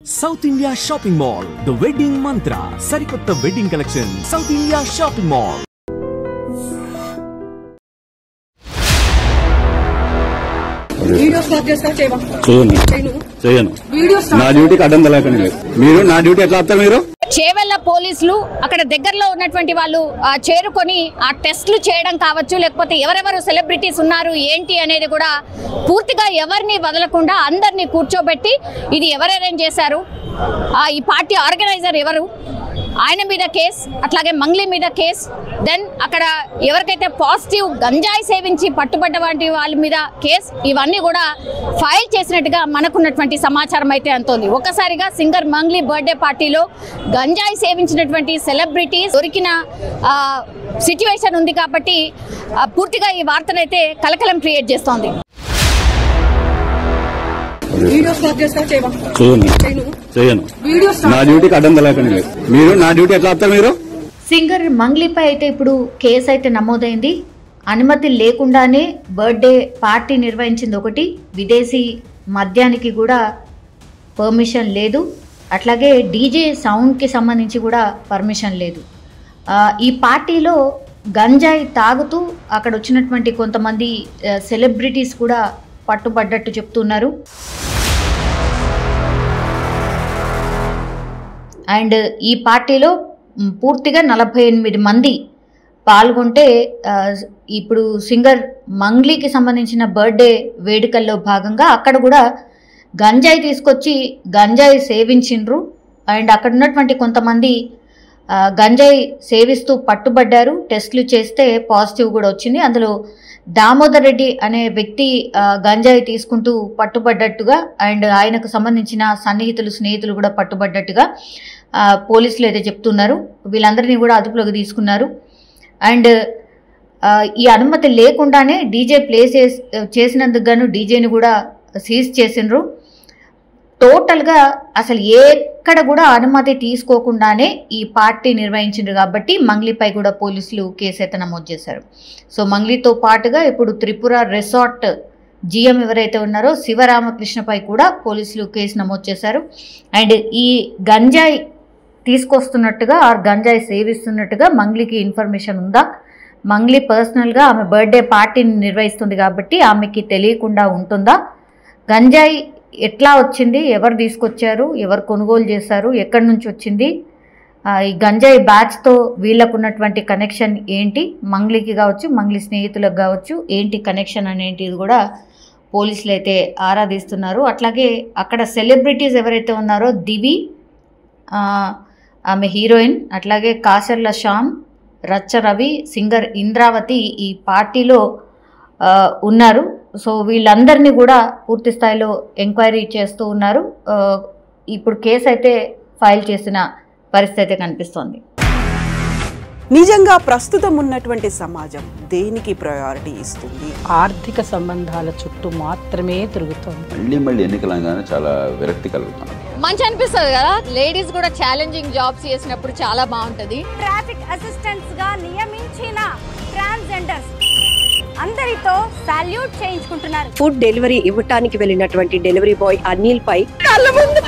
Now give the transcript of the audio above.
South India Shopping Mall, the wedding mantra. Sarikotta wedding collection. South India Shopping Mall. Videos start చేస్తా చేయను నా డ్యూటీకి అడ్డం తలకండి మీరు నా డ్యూటీ ఎట్లా ఆపుతారు మీరు చేవెళ్ళ పోలీసులు అక్కడ దగ్గరలో ఉన్నటువంటి వాళ్ళు చేరుకొని ఆ టెస్టులు చేయడం కావచ్చు లేకపోతే ఎవరెవరు సెలబ్రిటీస్ ఉన్నారు ఏంటి అనేది కూడా పూర్తిగా ఎవరిని వదలకుండా అందరినీ కూర్చోబెట్టి ఇది ఎవరు అరేంజ్ చేశారు ఈ పార్టీ ఆర్గనైజర్ ఎవరు ఆయన మీద కేసు అట్లాగే మంగ్లీ మీద కేసు దెన్ అక్కడ ఎవరికైతే పాజిటివ్ గంజాయి సేవించి పట్టుబడ్డ వంటి వాళ్ళ మీద కేసు ఇవన్నీ కూడా ఫైల్ చేసినట్టుగా మనకున్నటువంటి సమాచారం అయితే అంతోంది. ఒక్కసారిగా సింగర్ మంగ్లీ బర్త్డే పార్టీలో గంజాయి సేవించినటువంటి సెలబ్రిటీస్ దొరికిన సిచ్యువేషన్ ఉంది కాబట్టి పూర్తిగా ఈ వార్తనైతే కలకలం క్రియేట్ చేస్తోంది. చేయను నా డ్యూటీకి అడ్డం తలకండి మీరు నా డ్యూటీ ఎట్లా ఆపుతారు మీరు సింగర్ మంగ్లీపై అయితే ఇప్పుడు కేసు అయితే నమోదైంది. అనుమతి లేకుండానే బర్త్డే పార్టీ నిర్వహించింది ఒకటి, విదేశీ మద్యానికి కూడా పర్మిషన్ లేదు, అట్లాగే డీజే సౌండ్కి సంబంధించి కూడా పర్మిషన్ లేదు. ఈ పార్టీలో గంజాయి తాగుతూ అక్కడ వచ్చినటువంటి కొంతమంది సెలబ్రిటీస్ కూడా పట్టుబడ్డట్టు చెప్తున్నారు. అండ్ ఈ పార్టీలో పూర్తిగా 48 మంది పాల్గొంటే ఇప్పుడు సింగర్ మంగ్లీకి సంబంధించిన బర్త్డే వేడుకల్లో భాగంగా అక్కడ కూడా గంజాయి తీసుకొచ్చి గంజాయి సేవించిండ్రు. అండ్ అక్కడ ఉన్నటువంటి కొంతమంది గంజాయి సేవిస్తూ పట్టుబడ్డారు. టెస్టులు చేస్తే పాజిటివ్ కూడా వచ్చింది. అందులో దామోదర్ రెడ్డి అనే వ్యక్తి గంజాయి తీసుకుంటూ పట్టుబడ్డట్టుగా అండ్ ఆయనకు సంబంధించిన సన్నిహితులు స్నేహితులు కూడా పట్టుబడ్డట్టుగా పోలీసులు అయితే చెప్తున్నారు. వీళ్ళందరినీ కూడా అదుపులోకి తీసుకున్నారు. అండ్ ఈ అనుమతి లేకుండానే డీజే ప్లే చేసినందుకు గాను డీజేని కూడా సీజ్ చేసిండ్రు. టోటల్గా అసలు ఎక్కడ కూడా అనుమతి తీసుకోకుండానే ఈ పార్టీ నిర్వహించిండ్రు కాబట్టి మంగ్లీపై కూడా పోలీసులు కేసు అయితే నమోదు చేశారు. సో మంగ్లీతో పాటుగా ఇప్పుడు త్రిపుర రిసార్ట్ జిఎం ఎవరైతే ఉన్నారో శివరామకృష్ణపై కూడా పోలీసులు కేసు నమోదు చేశారు. అండ్ ఈ గంజాయి తీసుకొస్తున్నట్టుగా ఆ గంజాయి సేవిస్తున్నట్టుగా మంగ్లీకి ఇన్ఫర్మేషన్ ఉందా, మంగ్లీ పర్సనల్గా ఆమె బర్త్డే పార్టీని నిర్వహిస్తుంది కాబట్టి ఆమెకి తెలియకుండా ఉంటుందా, గంజాయి ఎట్లా వచ్చింది, ఎవరు తీసుకొచ్చారు, ఎవరు కొనుగోలు చేశారు, ఎక్కడి నుంచి వచ్చింది, ఈ గంజాయి బ్యాచ్తో వీళ్ళకున్నటువంటి కనెక్షన్ ఏంటి, మంగ్లీకి కావచ్చు మంగ్లీ స్నేహితులకు కావచ్చు ఏంటి కనెక్షన్ అనేటిది కూడా పోలీసులు అయితే ఆరాధిస్తున్నారు. అట్లాగే అక్కడ సెలబ్రిటీస్ ఎవరైతే ఉన్నారో దివి ఆమె హీరోయిన్, అట్లాగే కాసర్ల శ్యామ్, రచ్చ రవి, సింగర్ ఇంద్రావతి ఈ పార్టీలో ఉన్నారు. సో వీళ్ళందరినీ కూడా పూర్తి స్థాయిలో ఎంక్వైరీ చేస్తూ ఉన్నారు. ఇప్పుడు కేసు అయితే ఫైల్ చేసిన పరిస్థితి అయితే కనిపిస్తోంది. నిజంగా ప్రస్తుతం ఉన్నటువంటి సమాజం దేనికి ప్రయారిటీ ఇస్తుంది? ఆర్థిక సంబంధాల చుట్టూ మాత్రమే తిరుగుతుంది. మళ్ళీ ఎన్నికలంగానే చాలా విరక్తి కలుగుతాం. మంచి అనిపిస్తుంది కదా, లేడీస్ కూడా ఛాలెంజింగ్ జాబ్స్ చేసినప్పుడు చాలా బాగుంటది. ట్రాఫిక్ అసిస్టెంట్స్ గా నియమించిన ట్రాన్స్జెండర్స్ అందరితో సాల్యూట్ చేయించుకుంటున్నారు. ఫుడ్ డెలివరీ ఇవ్వటానికి వెళ్ళినటువంటి డెలివరీ బాయ్ అనిల్ పై కళ్ళ ముందు